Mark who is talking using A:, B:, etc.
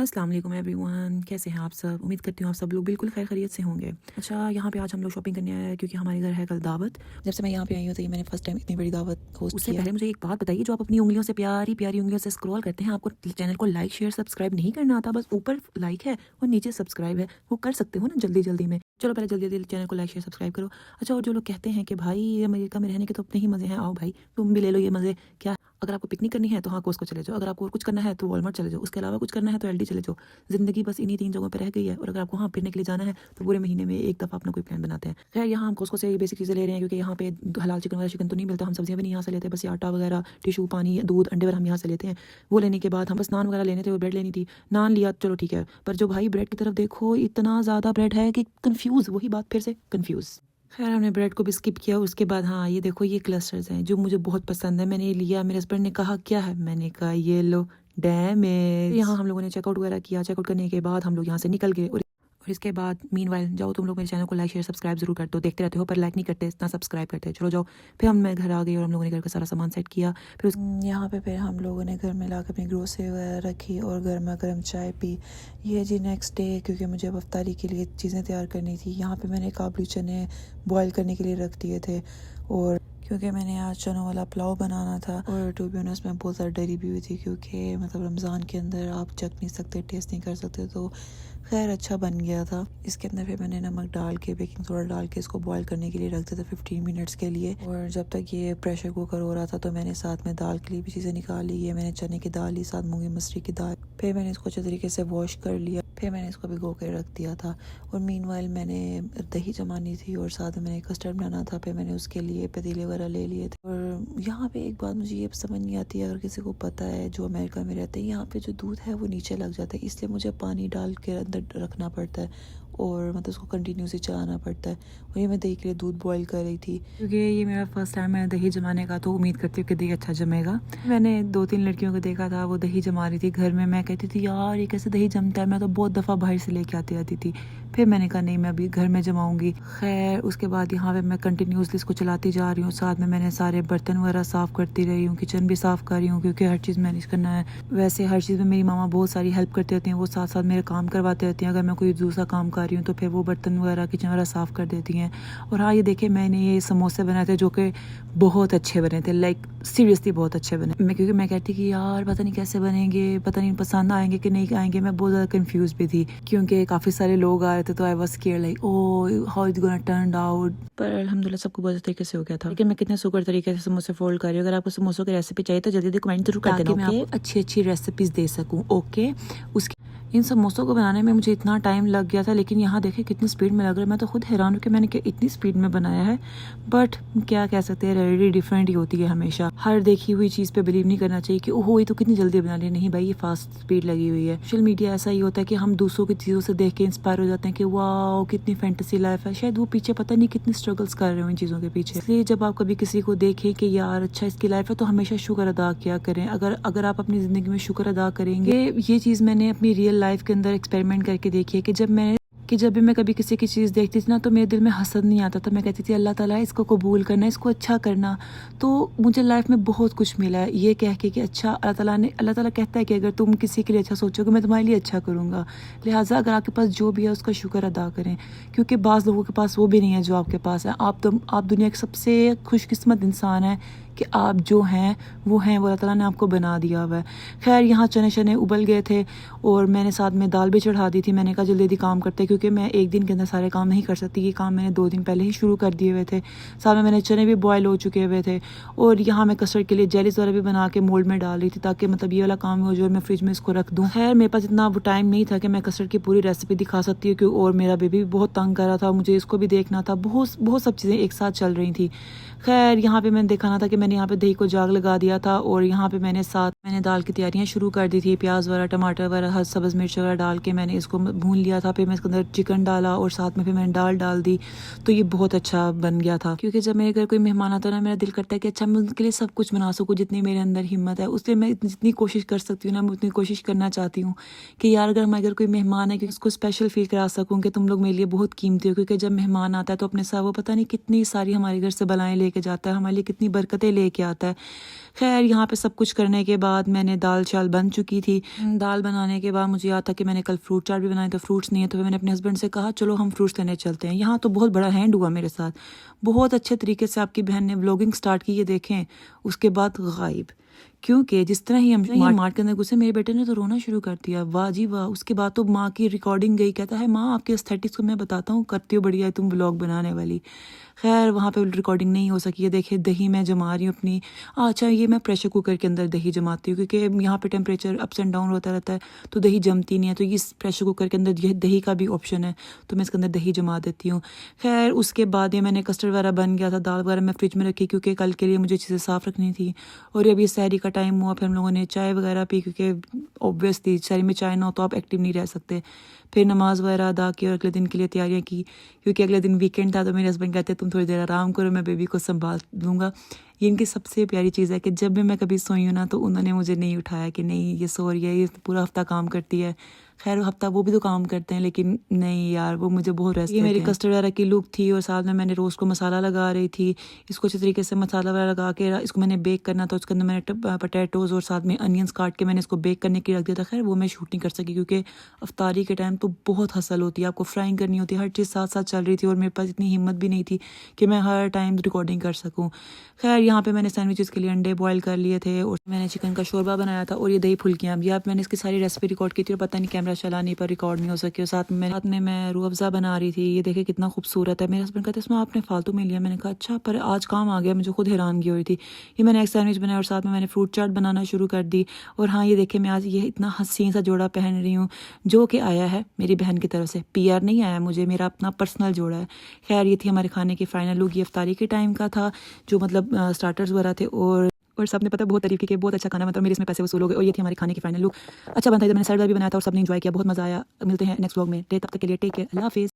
A: अस्सलाम वालेकुम एवरीवन, कैसे हैं आप सब। उम्मीद करती हूँ आप सब लोग बिल्कुल खैर खैरियत से होंगे। अच्छा, यहाँ पे आज हम लोग शॉपिंग करने आए हैं क्योंकि हमारे घर है कल दावत। जब से मैं यहाँ पे आई हूँ तो ये मैंने फर्स्ट टाइम इतनी बड़ी दावत होस्ट उससे पहले मुझे एक बात बताइए, जो आप अपनी उंगलियों से प्यारी प्यारी उंगलियों से स्क्रॉल करते हैं, आपको चैनल को लाइक शेयर सब्सक्राइब नहीं करना आता, बस ऊपर लाइक है और नीचे सब्सक्राइब है, वो कर सकते हो ना जल्दी जल्दी में। चलो पहले जल्दी जल्दी चैनल को लाइक शेयर सब्सक्राइब करो। अच्छा, और जो लोग कहते हैं कि भाई अमेरिका में रहने के तो अपने ही मज़े हैं, आओ भाई तुम भी ले लो ये मज़े। क्या अगर आपको पिकनिक करनी है तो हाँ कोस्को चले जाओ, अगर आपको और कुछ करना है तो वॉलमार्ट चले जाओ, उसके अलावा कुछ करना है तो एलडी चले जाओ। ज़िंदगी बस इन्हीं 3 जगहों पे रह गई है, और अगर आपको वहाँ फिरने के लिए जाना है तो पूरे महीने में एक दफ़ा अपना कोई प्लान बनाते हैं। खैर यहाँ हम कोस्को से ये बेसिक चीज़ें ले रहे हैं क्योंकि यहाँ पे हलाल चिकन वाला चिकन तो नहीं मिलता, हम सब्जियाँ भी नहीं यहाँ से लेते, बस ये आटा वगैरह टिशू पानी दूध अंडे वगैरह हम यहाँ से लेते हैं। वो लेने के बाद हम बस नान वगैरह लेने थे और ब्रेड लेनी थी। नान लिया चलो ठीक है, पर जो भाई ब्रेड की तरफ देखो इतना ज़्यादा ब्रेड है कि कन्फ्यूज़, वही बात फिर से कन्फ्यूज़। खैर हमने ब्रेड को भी स्किप किया। उसके बाद हाँ ये देखो ये क्लस्टर्स हैं जो मुझे बहुत पसंद है, मैंने ये लिया। मेरे हस्बैंड ने कहा क्या है, मैंने कहा ये लो डैमेज। यहाँ हम लोगों ने चेकआउट वगैरह किया। चेकआउट करने के बाद हम लोग यहाँ से निकल गए और इसके बाद मीनवाइल जाओ तुम लोग मेरे चैनल को लाइक शेयर सब्सक्राइब जरूर कर दो, देखते रहते हो पर लाइक नहीं करते, इतना सब्सक्राइब करते। चलो जाओ। फिर मैं घर आ गई और हम लोगों ने घर का सारा सामान सेट किया। फिर यहाँ पे फिर हम लोगों ने घर में ला के अपनी ग्रोसरी वगैरह रखी और गर्मा गर्म चाय पी। ये जी नेक्स्ट डे, क्योंकि मुझे अब अफ्तारी के लिए चीज़ें तैयार करनी थी। यहाँ पे मैंने काबुली चने बॉयल करने के लिए रख दिए थे, और क्योंकि मैंने आज चनों वाला पुलाव बनाना था। और टू बी ऑनेस्ट मैं बहुत ज़्यादा डरी भी हुई थी क्योंकि मतलब रमज़ान के अंदर आप चख नहीं सकते, टेस्ट नहीं कर सकते, तो खैर अच्छा बन गया था। इसके अंदर फिर मैंने नमक डाल के बेकिंग सोडा डाल के इसको बॉईल करने के लिए रख दिया था 15 मिनट्स के लिए। और जब तक ये प्रेशर कुकर हो रहा था तो मैंने साथ में दाल के लिए भी चीज़ें निकाल ली। ये मैंने चने की दाल ली, साथ मूंगी मसरी की दाल। फिर मैंने इसको अच्छे तरीके से वॉश कर लिया, फिर मैंने इसको भिगो के रख दिया था। और मीनवाइल मैंने दही जमानी थी और साथ में मैंने कस्टर्ड बनाना था, फिर मैंने उसके लिए पतीले वगैरह ले लिए थे। और यहाँ पे एक बात मुझे ये समझ नहीं आती है, अगर किसी को पता है जो अमेरिका में रहते हैं, यहाँ पे जो दूध है वो नीचे लग जाता है, इसलिए मुझे पानी डाल के अंदर रखना पड़ता है और मतलब उसको कंटिन्यूसली चलाना पड़ता है। और ये मैं दही के लिए दूध बॉईल कर रही थी क्योंकि ये मेरा फर्स्ट टाइम है दही जमाने का, तो उम्मीद करती हूँ कि दही अच्छा जमेगा। मैंने 2-3 लड़कियों को देखा था वो दही जमा रही थी घर में। मैं कहती थी यार ये कैसे दही जमता है, मैं तो बहुत दफ़ा बाहर से लेके आती थी। फिर मैंने कहा नहीं मैं अभी घर में जमाऊंगी। खैर उसके बाद यहाँ पे मैं कंटिन्यूसली इसको चलाती जा रही हूँ। साथ में मैंने सारे बर्तन वगैरह साफ़ करती रही हूँ, किचन भी साफ़ कर रही हूँ क्योंकि हर चीज़ मैनेज करना है। वैसे हर चीज़ में मेरी मामा बहुत सारी हेल्प करती रहती हैं, वो साथ साथ मेरे काम करवाते रहती हैं। अगर मैं कोई दूसरा काम कर रही हूँ तो फिर वो बर्तन वगैरह किचन वगैरह साफ़ कर देती हैं। और हाँ ये देखिए मैंने ये समोसे बनाए थे जो कि बहुत अच्छे बने थे, लाइक सीरियसली बहुत अच्छे बने। क्योंकि मैं कहती कि यार पता नहीं कैसे बनेंगे, पता नहीं पसंद आएंगे कि नहीं आएंगे। मैं बहुत ज़्यादा कंफ्यूज भी थी क्योंकि काफ़ी सारे लोग आ रहे थे, तो I was scared like oh how it's gonna turn out. पर अल्हम्दुलिल्लाह सबको बहुत तरीके से हो गया था। लेकिन मैं कितने सुपर तरीके से समोसे फोल्ड कर रही हूँ। अगर आपको समोसों की रेसिपी चाहिए तो जल्दी जल्दी कमेंट जरूर कर देना, मैं आपको अच्छी अच्छी रेसिपीज दे सकूँ। ओके, उसके इन समोसों को बनाने में मुझे इतना टाइम लग गया था, लेकिन यहाँ देखें कितनी स्पीड में लग रहा है। मैं तो खुद हैरान हूँ कि मैंने क्या इतनी स्पीड में बनाया है। बट क्या कह सकते हैं, रेडी डिफरेंट ही होती है हमेशा। हर देखी हुई चीज़ पे बिलीव नहीं करना चाहिए कि ओहो ये तो कितनी जल्दी बना लिया। नहीं भाई, ये फास्ट स्पीड लगी हुई है। सोशल मीडिया ऐसा ही होता है कि हम दूसरों की चीज़ों से देख के इंस्पायर हो जाते हैं कि वाह कितनी फैंटेसी लाइफ है। शायद वो पीछे पता नहीं कितनी स्ट्रगल्स कर रहे हो इन चीज़ों के पीछे। इसलिए जब आप कभी किसी को देखें कि यार अच्छा इसकी लाइफ है, तो हमेशा शुक्र अदा किया करें। अगर आप अपनी ज़िंदगी में शुक्र अदा करेंगे। ये चीज़ मैंने अपनी रियल लाइफ के अंदर एक्सपेरिमेंट करके देखी है कि जब भी मैं कभी किसी की चीज़ देखती थी ना, तो मेरे दिल में हसद नहीं आता था। मैं कहती थी अल्लाह ताला इसको कबूल करना, इसको अच्छा करना। तो मुझे लाइफ में बहुत कुछ मिला है ये कह के कि अच्छा अल्लाह ताला कहता है कि अगर तुम किसी के लिए अच्छा सोचोगे मैं तुम्हारे लिए अच्छा करूँगा। लिहाजा अगर आपके पास जो भी है उसका शुक्र अदा करें, क्योंकि बाज़ लोगों के पास वो भी नहीं है जो आपके पास है। आप दुनिया के सबसे खुशकिस्मत इंसान हैं कि आप जो हैं वो अल्लाह ताला ने आपको बना दिया हुआ है। खैर यहाँ चने शने उबल गए थे और मैंने साथ में दाल भी चढ़ा दी थी। मैंने कहा जल्दी जल्दी काम करते क्योंकि मैं एक दिन के अंदर सारे काम नहीं कर सकती। ये काम मैंने 2 दिन पहले ही शुरू कर दिए हुए थे। साथ में मैंने चने भी बॉयल हो चुके हुए थे और यहाँ मैं कस्टर्ड के लिए जेलीज वगैरह भी बना के मोल्ड में डाल रही थी ताकि मतलब ये वाला काम हो जो मैं फ्रिज में इसको रख दूँ। खैर मेरे पास इतना टाइम नहीं था कि मैं कस्टर्ड की पूरी रेसिपी दिखा सकती हूँ क्योंकि और मेरा बेबी भी बहुत तंग कर रहा था, मुझे इसको भी देखना था। बहुत सब चीज़ें एक साथ चल रही थी। खैर यहाँ पे मैंने देखा ना था कि मैंने यहाँ पे दही को जाग लगा दिया था और यहाँ पे मैंने दाल की तैयारियाँ शुरू कर दी थी। प्याज वगैरह टमाटर वगैरह सब्ज़ मिर्च वगैरह डाल के मैंने इसको भून लिया था। फिर मैं इसके अंदर चिकन डाला और साथ में फिर मैंने दाल डाल दी, तो ये बहुत अच्छा बन गया था। क्योंकि जब मेरे घर कोई मेहमान आता है ना, मेरा दिल करता है कि अच्छा मैं उनके लिए सब कुछ बना सकूँ जितनी मेरे अंदर हिम्मत है। उसलिए मैं जितनी कोशिश कर सकती हूँ ना, मैं उतनी कोशिश करना चाहती हूँ कि यार अगर हमारे घर कोई मेहमान है कि उसको स्पेशल फील करा सकूँ कि तुम लोग मेरे लिए बहुत कीमती हो। क्योंकि जब मेहमान आता है तो अपने साथ वो पता नहीं कितनी सारी हमारे घर से बलाएं लेके जाता है, हमारे लिए कितनी बरकतें लेके आता है। खैर यहाँ पे सब कुछ करने के बाद मैंने दाल चाल बन चुकी थी। दाल बनाने के बाद मुझे याद था कि मैंने कल फ्रूट चाट भी बनाए, तो फ्रूट्स नहीं है, तो फिर मैंने अपने हस्बैंड से कहा चलो हम फ्रूट्स लेने चलते हैं। यहाँ तो बहुत बड़ा हैंड हुआ मेरे साथ, बहुत अच्छे तरीके से आपकी बहन ने व्लॉगिंग स्टार्ट की, ये देखें। उसके बाद गायब, क्योंकि जिस तरह ही हम मार्ट के अंदर घुसे, मेरे बेटे ने तो रोना शुरू कर दिया, वाह जी वाह। उसके बाद तो माँ की रिकॉर्डिंग गई, कहता है माँ आपके एस्थेटिक्स को मैं बताता हूँ, करती हो बढ़िया है तुम व्लॉग बनाने वाली। खैर वहाँ पे रिकॉर्डिंग नहीं हो सकी। ये देखिए दही मैं जमा रही हूँ अपनी। अच्छा, ये मैं प्रेशर कुकर के अंदर दही जमाती हूँ, क्योंकि यहाँ पे टेम्परेचर अप्स एंड डाउन होता रहता है, तो दही जमती नहीं है। तो इस प्रेशर कुकर के अंदर ये दही का भी ऑप्शन है, तो मैं इसके अंदर दही जमा देती हूँ। खैर उसके बाद ये मैंने कस्टर्ड वगैरह बन गया था, दाल वगैरह मैं फ्रिज में रखी, क्योंकि कल के लिए मुझे चीज़ें साफ़ रखनी थी। और अभी सहरी का टाइम हुआ, फिर हम लोगों ने चाय वगैरह पी, क्योंकि ऑब्वियसली सहरी में चाय ना हो तो आप एक्टिव नहीं रह सकते। फिर नमाज़ वगैरह अदा की और अगले दिन के लिए तैयारियां की, क्योंकि अगले दिन वीकेंड था। तो मेरे हस्बैंड कहते तुम थोड़ी देर आराम करो, मैं बेबी को संभाल दूंगा। ये इनकी सबसे प्यारी चीज़ है कि जब भी मैं कभी सोई हूँ ना, तो उन्होंने मुझे नहीं उठाया कि नहीं ये सो रही है, ये पूरा हफ्ता काम करती है। खैर हफ्ता वो भी तो काम करते हैं, लेकिन नहीं यार, वो मुझे बहुत रेस्ट देते हैं। ये मेरी कस्टर्ड वगैरह की लुक थी, और साथ में मैंने रोस्ट को मसाला लगा रही थी। इसको अच्छी तरीके से मसाला वगैरह लगा के इसको मैंने बेक करना था। उसके अंदर मैंने पटेटोज़ और साथ में अनियंस काट के मैंने इसको बेक करने के लिए रख दिया था। खैर वो मैं शूट नहीं कर सकी, क्योंकि अफ्तारी के टाइम तो बहुत हसल होती है, आपको फ्राइंग करनी होती है, हर चीज़ साथ साथ चल रही थी, और मेरे पास इतनी हिम्मत भी नहीं थी कि मैं हर टाइम रिकॉर्डिंग कर सकूँ। खैर यहाँ पे मैंने सैंडविचेस के लिए अंडे बॉयल कर लिए थे, और मैंने चिकन का शोरबा बनाया था, और ये दही फुल्कियाँ। अब आप मैंने इसकी सारी रेसिपी रिकॉर्ड की थी, और पता नहीं कैमरा चलाने पर रिकॉर्ड नहीं हो सके। और साथ में मैं रूह अफ़ज़ा बना रही थी। ये देखे कितना खूबसूरत है। मेरे हस्बैंड कहते इसमें आपने फालतू में लिया। मैंने कहा अच्छा, पर आज काम आ गया, मुझे खुद हैरानगी हो रही थी। ये मैंने एक सैंडविच बनाया, और साथ में मैंने फ्रूट चाट बनाना शुरू कर दी। और हाँ ये देखे, मैं आज ये इतना हसीन सा जोड़ा पहन रही हूँ, जो कि आया है मेरी बहन की तरफ से। PR नहीं आया मुझे, मेरा अपना पर्सनल जोड़ा है। खैर ये थी हमारे खाने की फाइनल लुक। ये इफ्तारी के टाइम का था, जो मतलब स्टार्टर्स वगैरह थे, और सबने पता बहुत तारीफ की कि बहुत अच्छा खाना, मतलब मेरे इसमें पैसे वसूल हो गए। और ये थी हमारी खाने की फाइनल लुक। अच्छा बनता है, मैंने सैलड भी बनाया था, और सबने एंजॉय किया, बहुत मजा आया। मिलते हैं नेक्स्ट व्लॉग में, तब तक के लिए टेक केयर, अल्लाह हाफिज़।